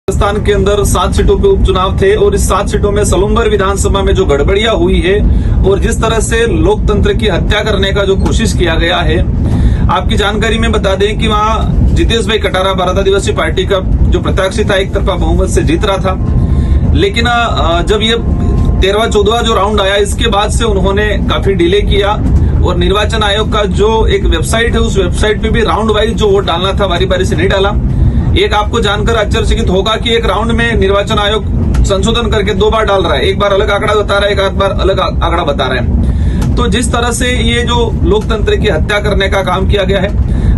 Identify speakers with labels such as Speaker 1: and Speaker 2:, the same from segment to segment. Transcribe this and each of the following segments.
Speaker 1: राजस्थान के अंदर 7 सीटों पे उपचुनाव थे और इस 7 सीटों में सलूम्बर विधानसभा में जो गड़बड़ियां हुई है और जिस तरह से लोकतंत्र की हत्या करने का जो कोशिश किया गया है, आपकी जानकारी में बता दें कि वहां जितेश भाई कटारा भारत आदिवासी पार्टी का जो प्रत्याशी था एक तरफा बहुमत से जीत रहा था। लेकिन जब ये 13वां-14वां जो राउंड आया, इसके बाद से उन्होंने काफी डिले किया और निर्वाचन आयोग का जो एक वेबसाइट है उस वेबसाइट पे भी राउंड वाइज जो वोट डालना था बारी बारी से नहीं डाला। एक आपको जानकर आश्चर्यचकित होगा कि एक राउंड में निर्वाचन आयोग संशोधन करके 2 बार डाल रहा है, एक बार अलग आंकड़ा बता रहा है, एक बार अलग आंकड़ा बता रहा है। तो जिस तरह से ये जो लोकतंत्र की हत्या करने का काम किया गया है,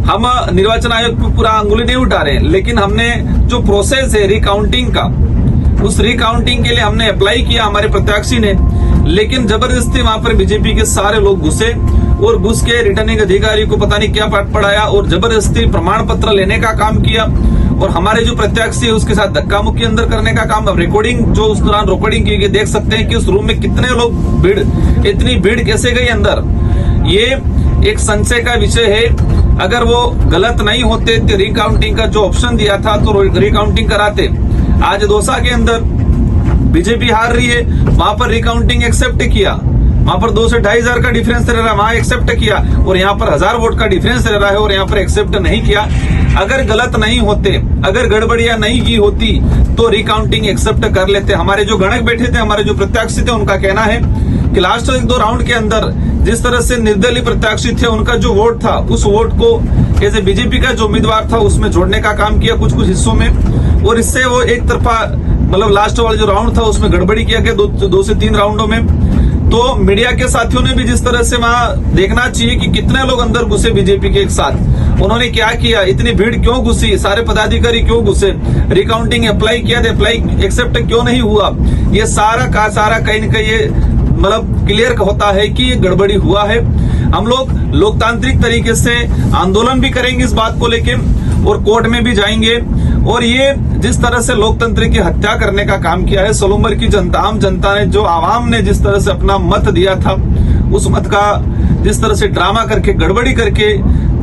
Speaker 1: हम निर्वाचन आयोग पे पूरा अंगुली नहीं उठा रहे, लेकिन हमने जो प्रोसेस है रिकाउंटिंग का, उस रिकाउंटिंग के लिए हमने अप्लाई किया हमारे प्रत्याशी ने, लेकिन जबरदस्ती वहां पर बीजेपी के सारे लोग घुसे और घुस के रिटर्निंग अधिकारी को पता नहीं क्या पाठ पढ़ाया और जबरदस्ती प्रमाण पत्र लेने का काम किया और हमारे जो प्रत्याशी है उसके साथ धक्का मुक्की अंदर करने का काम। अब रिकॉर्डिंग जो उस दौरान रिकॉर्डिंग की गई, देख सकते हैं कि उस रूम में कितने लोग भीड़, इतनी भीड़ कैसे गई अंदर, ये एक संशय का विषय है। अगर वो गलत नहीं होते तो रिकाउंटिंग का जो ऑप्शन दिया था तो रिकाउंटिंग कराते। आज दौसा के अंदर बीजेपी हार रही है, वहां पर रिकाउंटिंग एक्सेप्ट किया, वहां पर 2 से 2.5 हजार का डिफरेंस रह रहा है, वहां एक्सेप्ट किया, और यहाँ पर 1000 वोट का डिफरेंस रह रहा है और यहाँ पर एक्सेप्ट नहीं किया। अगर गलत नहीं होते, अगर गड़बड़ियां नहीं की होती तो रिकाउंटिंग एक्सेप्ट कर लेते। हमारे जो गणक बैठे थे, हमारे जो प्रत्याशी थे, उनका कहना है कि लास्ट 1-2 राउंड के अंदर जिस तरह से निर्दलीय प्रत्याशी थे, उनका जो वोट था उस वोट को जैसे बीजेपी का जो उम्मीदवार था उसमें जोड़ने का काम किया कुछ हिस्सों में, और इससे वो एक तरफा मतलब लास्ट वाला जो राउंड था उसमें गड़बड़ी किया गया 2 से 3 राउंडों में। तो मीडिया के साथियों ने भी जिस तरह से वहां देखना चाहिए कि कितने लोग अंदर घुसे बीजेपी के एक साथ, उन्होंने क्या किया, इतनी भीड़ क्यों घुसी, सारे पदाधिकारी क्यों घुसे, रिकाउंटिंग अप्लाई किया था, अप्लाई एक्सेप्ट क्यों नहीं हुआ, ये सारा का सारा कहीं न कहीं ये मतलब क्लियर होता है कि ये गड़बड़ी हुआ है। हम लोग लोकतांत्रिक तरीके से आंदोलन भी करेंगे इस बात को लेके और कोर्ट में भी जाएंगे, और ये जिस तरह से लोकतंत्र की हत्या करने का काम किया है, सलूम्बर की जनता, आम जनता ने, जो आवाम ने जिस तरह से अपना मत दिया था, उस मत का जिस तरह से ड्रामा करके, गड़बड़ी करके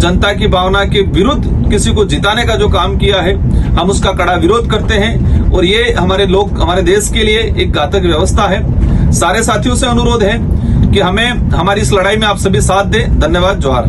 Speaker 1: जनता की भावना के विरुद्ध किसी को जिताने का जो काम किया है, हम उसका कड़ा विरोध करते हैं और ये हमारे देश के लिए एक घातक व्यवस्था है। सारे साथियों से अनुरोध है कि हमें हमारी इस लड़ाई में आप सभी साथ दें। धन्यवाद। जोहार।